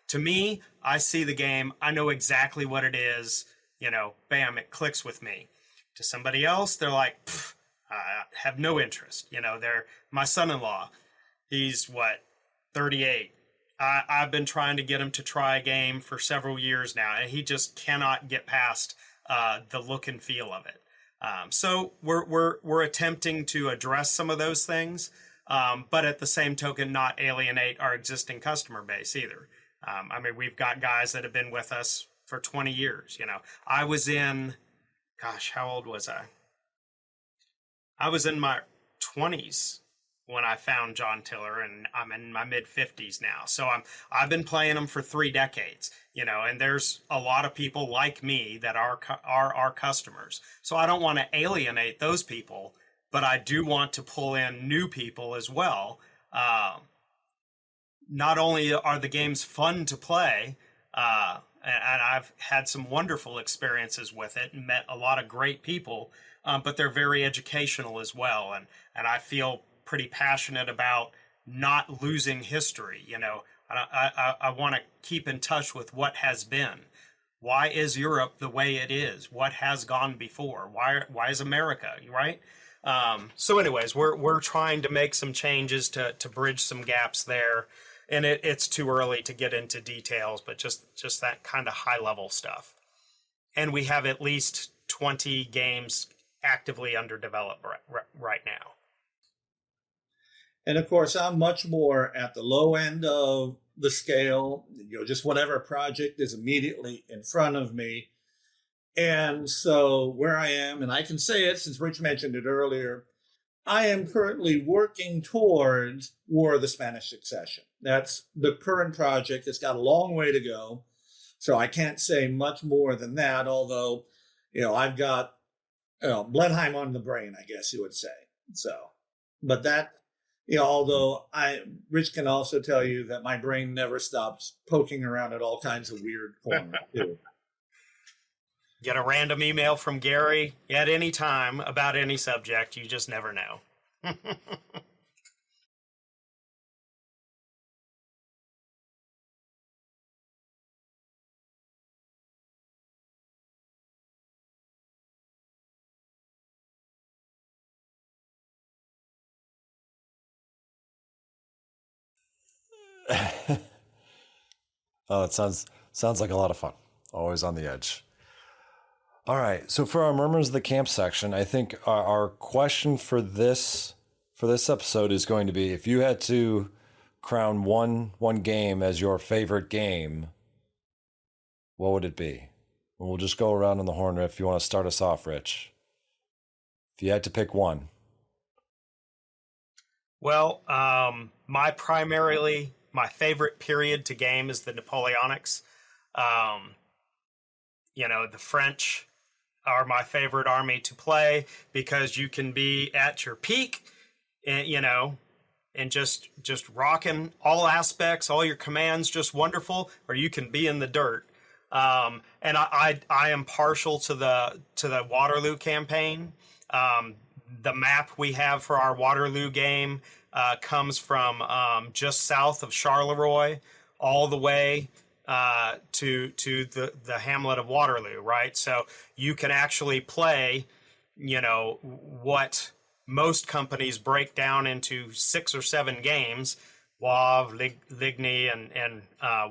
To me, I see the game, I know exactly what it is, bam, it clicks with me. To somebody else, they're like, I have no interest. They're my son-in-law. He's 38. I've been trying to get him to try a game for several years now, and he just cannot get past the look and feel of it. So we're attempting to address some of those things, but at the same token, not alienate our existing customer base either. We've got guys that have been with us for 20 years. I was in, how old was I? I was in my 20s when I found John Tiller, and I'm in my mid 50s now. So I've been playing them for 3 decades, and there's a lot of people like me that are our customers. So I don't want to alienate those people, but I do want to pull in new people as well. Not only are the games fun to play, and I've had some wonderful experiences with it and met a lot of great people, but they're very educational as well. And I feel pretty passionate about not losing history. I want to keep in touch with what has been. Why is Europe the way it is? What has gone before? Why is America, right? So anyways, we're trying to make some changes to bridge some gaps there. And it's too early to get into details, but just that kind of high level stuff. And we have at least 20 games actively under development right now. And of course, I'm much more at the low end of the scale, just whatever project is immediately in front of me. And so where I am, and I can say it since Rich mentioned it earlier, I am currently working towards War of the Spanish Succession. That's the current project. It's got a long way to go, so I can't say much more than that, although, I've got, Blenheim on the brain, I guess you would say. So, but that, although Rich can also tell you that my brain never stops poking around at all kinds of weird corners, too. Get a random email from Gary at any time about any subject. You just never know. Oh, it sounds like a lot of fun. Always on the edge. All right. So for our Murmurs of the Camp section, I think our question for this episode is going to be, if you had to crown one game as your favorite game, what would it be? And we'll just go around on the horn if you want to start us off, Rich. If you had to pick one. Well, my favorite period to game is the Napoleonics. The French are my favorite army to play because you can be at your peak, and just rocking all aspects, all your commands just wonderful, or you can be in the dirt. And I am partial to the Waterloo campaign. The map we have for our Waterloo game comes from just south of Charleroi all the way to the hamlet of Waterloo, right? So you can actually play, what most companies break down into 6 or 7 games, Wavre, Ligny, and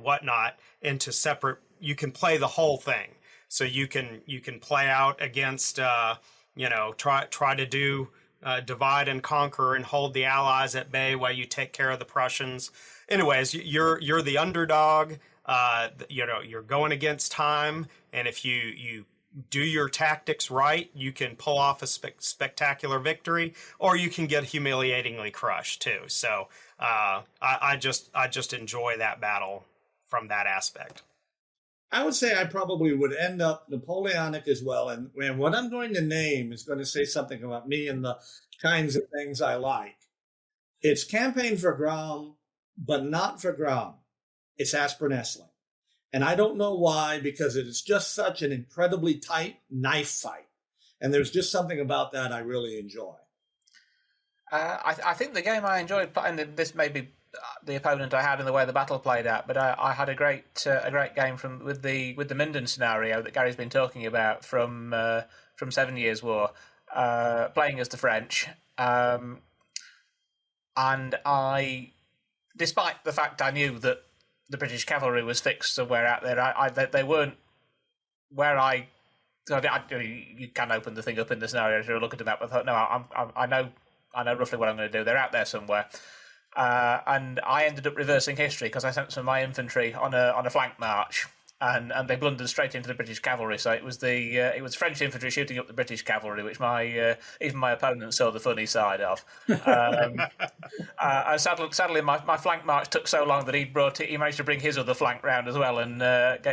whatnot, into separate. You can play the whole thing. So you can play out against, try to do divide and conquer and hold the Allies at bay while you take care of the Prussians. Anyways, you're the underdog. You're going against time, and if you do your tactics right, you can pull off a spectacular victory, or you can get humiliatingly crushed too. So I just enjoy that battle from that aspect. I would say I probably would end up Napoleonic as well. And what I'm going to name is going to say something about me and the kinds of things I like. It's Campaign for Gram, but not for Gram. It's Aspern-Essling. And I don't know why, because it is just such an incredibly tight knife fight. And there's just something about that I really enjoy. I think the game I enjoyed playing, this may be the opponent I had and the way the battle played out, but I had a great game with the Minden scenario that Gary's been talking about from 7 Years' War, playing as the French, and I, despite the fact I knew that the British cavalry was fixed somewhere out there, they weren't where I. You can open the thing up in the scenario to look at the map. I thought, no, I know roughly what I'm going to do. They're out there somewhere. And I ended up reversing history because I sent some of my infantry on a flank march, and they blundered straight into the British cavalry. So it was French infantry shooting up the British cavalry, which even my opponent saw the funny side of. And sadly, my flank march took so long that he managed to bring his other flank round as well, and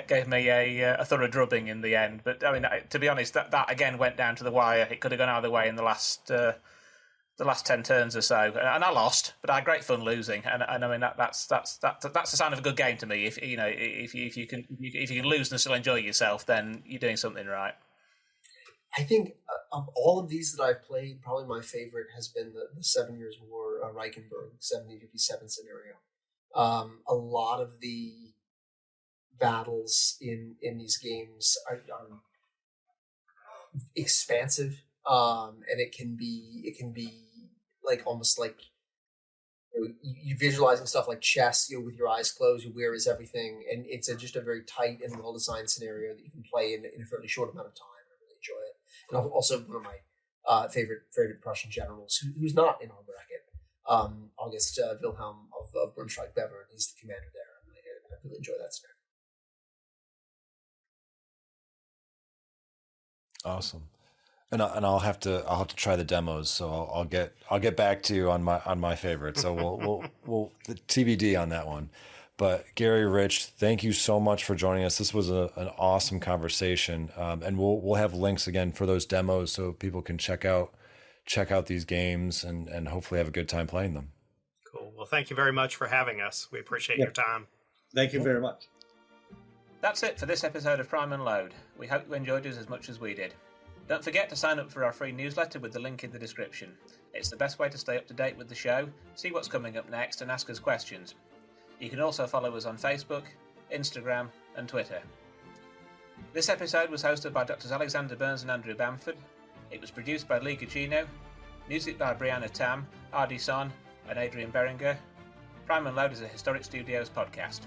gave me a thorough drubbing in the end. But I mean, to be honest, that again went down to the wire. It could have gone either way in the last 10 turns or so, and I lost, but I had great fun losing. And I mean that's the sign of a good game to me. If you can lose and still enjoy yourself, then you're doing something right. I think of all of these that I've played, probably my favorite has been the 7 Years' War Reichenberg 1757 scenario. A lot of the battles in these games are expansive, and it can be like almost like you visualizing stuff like chess, with your eyes closed. Where is everything? And it's just a very tight and well-designed scenario that you can play in a fairly short amount of time. I really enjoy it. And also one of my favorite Prussian generals, who's not in our bracket, August Wilhelm of Braunschweig-Bevern. He's the commander there. I really enjoy that scenario. Awesome. And I'll have to try the demos. So I'll get back to you on my favorite. So we'll the TBD on that one. But Gary, Rich, thank you so much for joining us. This was an awesome conversation, and we'll have links again for those demos so people can check out these games and hopefully have a good time playing them. Cool. Well, thank you very much for having us. We appreciate your time. Thank you very much. That's it for this episode of Prime and Load. We hope you enjoyed us as much as we did. Don't forget to sign up for our free newsletter with the link in the description. It's the best way to stay up to date with the show, see what's coming up next, and ask us questions. You can also follow us on Facebook, Instagram, and Twitter. This episode was hosted by Drs. Alexander Burns and Andrew Bamford. It was produced by Lee Gugino, music by Brianna Tam, Ardi Son, and Adrian Beringer. Prime and Load is a Historic Studios podcast.